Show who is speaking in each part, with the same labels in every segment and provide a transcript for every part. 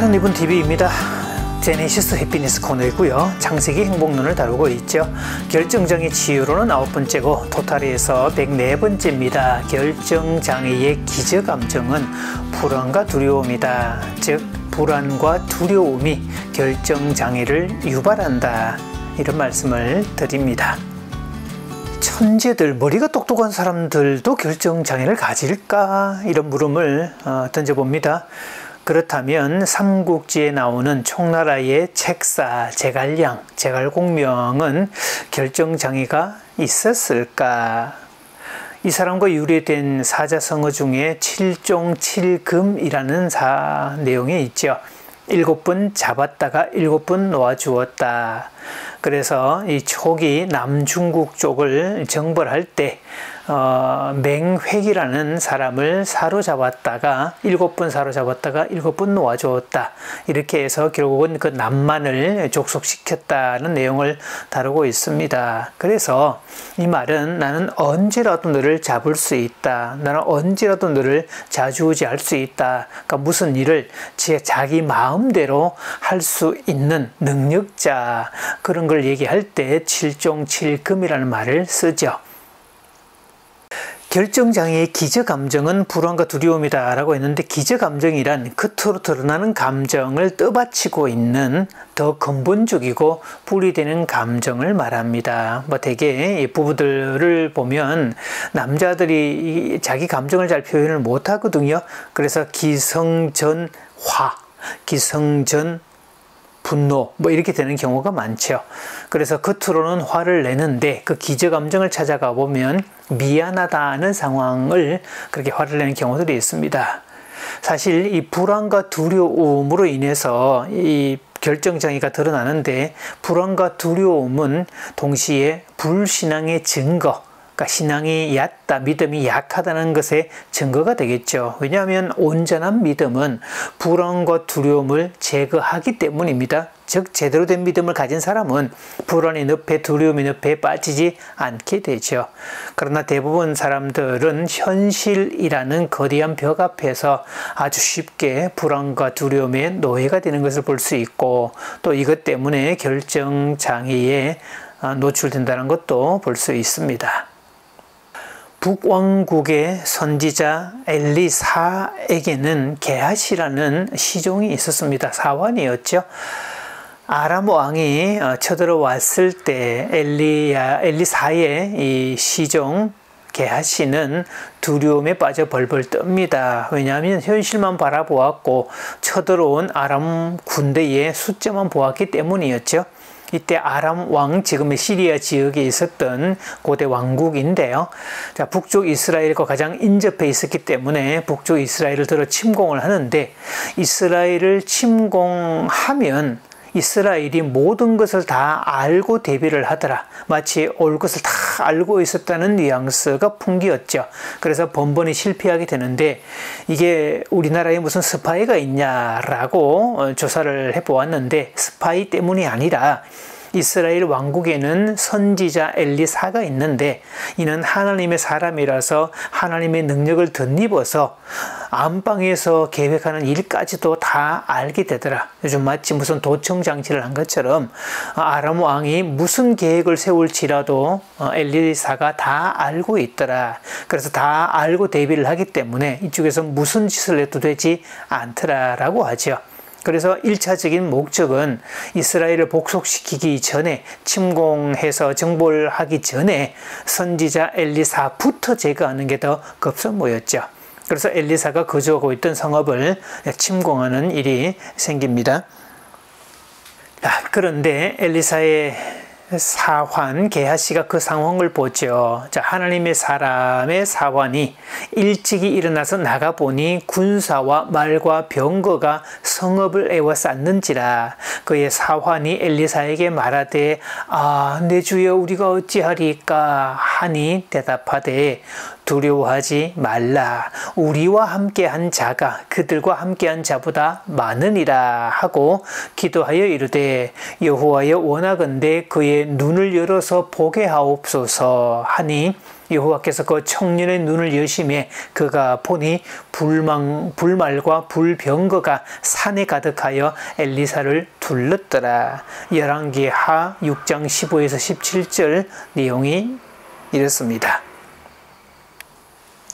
Speaker 1: 하는 이분 TV입니다. 제네시스 해피니스 코너이고요. 창세기 행복론을 다루고 있죠. 결정장애 치유로는 9번째고 토탈에서 104번째입니다. 결정장애의 기저감정은 불안과 두려움이다. 즉 불안과 두려움이 결정장애를 유발한다. 이런 말씀을 드립니다. 천재들, 머리가 똑똑한 사람들도 결정장애를 가질까? 이런 물음을 던져봅니다. 그렇다면 삼국지에 나오는 총나라의 책사, 제갈량, 제갈공명은 결정장애가 있었을까? 이 사람과 유래된 사자성어 중에 7종 7금이라는 내용이 있죠. 7번 잡았다가 7번 놓아주었다. 그래서 이 촉이 남중국 쪽을 정벌할 때 맹획이라는 사람을 사로잡았다가 7번 사로잡았다가 7번 놓아주었다. 이렇게 해서 결국은 그 남만을 족속시켰다는 내용을 다루고 있습니다. 그래서 이 말은 나는 언제라도 너를 잡을 수 있다. 나는 언제라도 너를 좌지우지할 수 있다. 그러니까 무슨 일을 자기 마음대로 할 수 있는 능력자, 그런 걸 얘기할 때 7종 7금이라는 말을 쓰죠. 결정장애의 기저감정은 불안과 두려움이다 라고 했는데, 기저감정이란 겉으로 드러나는 감정을 떠받치고 있는 더 근본적이고 뿌리되는 감정을 말합니다. 대개 부부들을 보면 남자들이 자기 감정을 잘 표현을 못 하거든요. 그래서 기성전 화, 기성전 분노 이렇게 되는 경우가 많죠. 그래서 겉으로는 화를 내는데 그 기저감정을 찾아가 보면 미안하다는 상황을 그렇게 화를 내는 경우들이 있습니다. 사실 이 불안과 두려움으로 인해서 이 결정장애가 드러나는데, 불안과 두려움은 동시에 불신앙의 증거, 그러니까 신앙이 얕다, 믿음이 약하다는 것의 증거가 되겠죠. 왜냐하면 온전한 믿음은 불안과 두려움을 제거하기 때문입니다. 즉 제대로 된 믿음을 가진 사람은 불안의 늪에, 두려움의 늪에 빠지지 않게 되죠. 그러나 대부분 사람들은 현실이라는 거대한 벽 앞에서 아주 쉽게 불안과 두려움의 노예가 되는 것을 볼 수 있고, 또 이것 때문에 결정장애에 노출된다는 것도 볼 수 있습니다. 북왕국의 선지자 엘리사에게는 게하시라는 시종이 있었습니다. 사환이었죠. 아람 왕이 쳐들어왔을 때 엘리사의 이 시종 게하시는 두려움에 빠져 벌벌 뜹니다. 왜냐하면 현실만 바라보았고 쳐들어온 아람 군대의 숫자만 보았기 때문이었죠. 이때 아람 왕, 지금의 시리아 지역에 있었던 고대 왕국인데요. 자, 북쪽 이스라엘과 가장 인접해 있었기 때문에 북쪽 이스라엘을 들어 침공을 하는데, 이스라엘을 침공하면 이스라엘이 모든 것을 다 알고 대비를 하더라. 마치 올 것을 다 알고 있었다는 뉘앙스가 풍기었죠. 그래서 번번이 실패하게 되는데, 이게 우리나라에 무슨 스파이가 있냐라고 조사를 해보았는데, 스파이 때문이 아니라 이스라엘 왕국에는 선지자 엘리사가 있는데, 이는 하나님의 사람이라서 하나님의 능력을 덧입어서 안방에서 계획하는 일까지도 다 알게 되더라. 요즘 마치 무슨 도청 장치를 한 것처럼 아람 왕이 무슨 계획을 세울지라도 엘리사가 다 알고 있더라. 그래서 다 알고 대비를 하기 때문에 이쪽에서 무슨 짓을 해도 되지 않더라라고 하죠. 그래서 1차적인 목적은 이스라엘을 복속시키기 전에, 침공해서 정벌하기 전에 선지자 엘리사부터 제거하는 게 더 급선무였죠. 그래서 엘리사가 거주하고 있던 성읍을 침공하는 일이 생깁니다. 그런데 엘리사의 사환 게하시가 그 상황을 보죠. 자, 하나님의 사람의 사환이 일찍이 일어나서 나가보니 군사와 말과 병거가 성읍을 에워쌌는지라. 그의 사환이 엘리사에게 말하되, 내 주여, 우리가 어찌하리까 하니 대답하되, 두려워하지 말라. 우리와 함께한 자가 그들과 함께한 자보다 많으니라 하고 기도하여 이르되, 여호와여, 원하건대 그의 눈을 열어서 보게 하옵소서 하니 여호와께서 그 청년의 눈을 여심해 그가 보니 불말과 불병거가 산에 가득하여 엘리사를 둘렀더라. 열왕기하 6장 15에서 17절 내용이 이렇습니다.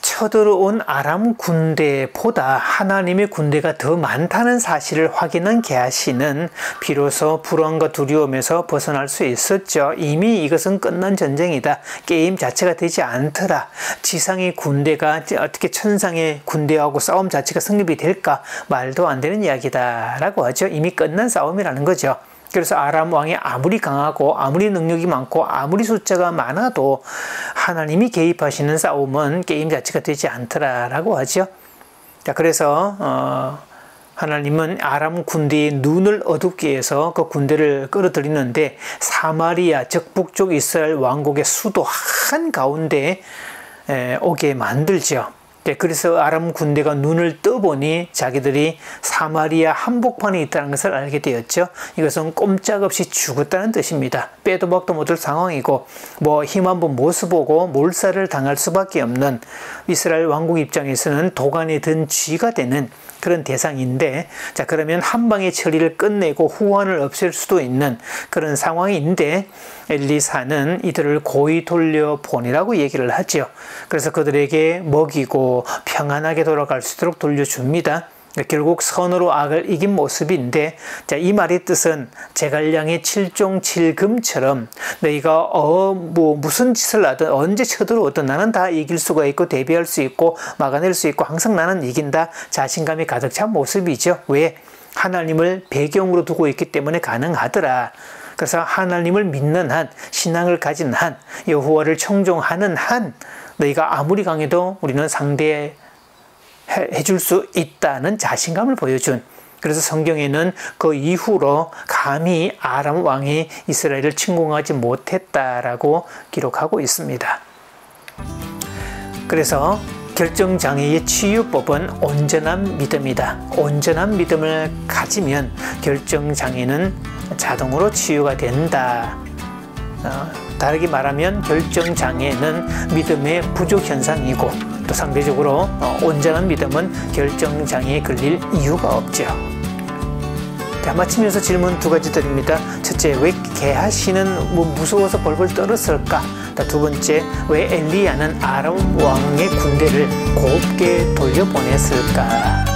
Speaker 1: 쳐들어온 아람 군대보다 하나님의 군대가 더 많다는 사실을 확인한 게하시는 비로소 불안과 두려움에서 벗어날 수 있었죠. 이미 이것은 끝난 전쟁이다. 게임 자체가 되지 않더라. 지상의 군대가 어떻게 천상의 군대하고 싸움 자체가 성립이 될까? 말도 안 되는 이야기다 라고 하죠. 이미 끝난 싸움이라는 거죠. 그래서 아람 왕이 아무리 강하고 아무리 능력이 많고 아무리 숫자가 많아도 하나님이 개입하시는 싸움은 게임 자체가 되지 않더라라고 하죠. 자, 그래서 하나님은 아람 군대의 눈을 어둡게 해서 그 군대를 끌어들이는데 사마리아 즉 북쪽 이스라엘 왕국의 수도 한가운데 오게 만들죠. 그래서 아람 군대가 눈을 떠보니 자기들이 사마리아 한복판에 있다는 것을 알게 되었죠. 이것은 꼼짝없이 죽었다는 뜻입니다. 빼도 박도 못할 상황이고 힘 한번 못 써보고 몰살을 당할 수밖에 없는 이스라엘 왕국 입장에서는 도간에 든 쥐가 되는 그런 대상인데, 자, 그러면 한 방의 처리를 끝내고 후환을 없앨 수도 있는 그런 상황인데 엘리사는 이들을 고이 돌려보내라고 얘기를 하죠. 그래서 그들에게 먹이고 평안하게 돌아갈 수 있도록 돌려줍니다. 결국 선으로 악을 이긴 모습인데, 자, 이 말의 뜻은 제갈량의 7종 7금처럼 너희가 무슨 짓을 하든 언제 쳐들어오든 나는 다 이길 수가 있고 대비할 수 있고 막아낼 수 있고 항상 나는 이긴다, 자신감이 가득 찬 모습이죠. 왜? 하나님을 배경으로 두고 있기 때문에 가능하더라. 그래서 하나님을 믿는 한, 신앙을 가진 한, 여호와를 청종하는 한 너희가 아무리 강해도 우리는 상대해 줄 수 있다는 자신감을 보여준, 그래서 성경에는 그 이후로 감히 아람 왕이 이스라엘을 침공하지 못했다라고 기록하고 있습니다. 그래서 결정장애의 치유법은 온전한 믿음이다. 온전한 믿음을 가지면 결정장애는 자동으로 치유가 된다. 다르게 말하면 결정장애는 믿음의 부족 현상이고 또 상대적으로 온전한 믿음은 결정장애에 걸릴 이유가 없죠. 자, 마치면서 질문 두 가지 드립니다. 첫째, 왜 게하시는 무서워서 벌벌 떨었을까? 두 번째, 왜 엘리야는 아람 왕의 군대를 곱게 돌려보냈을까?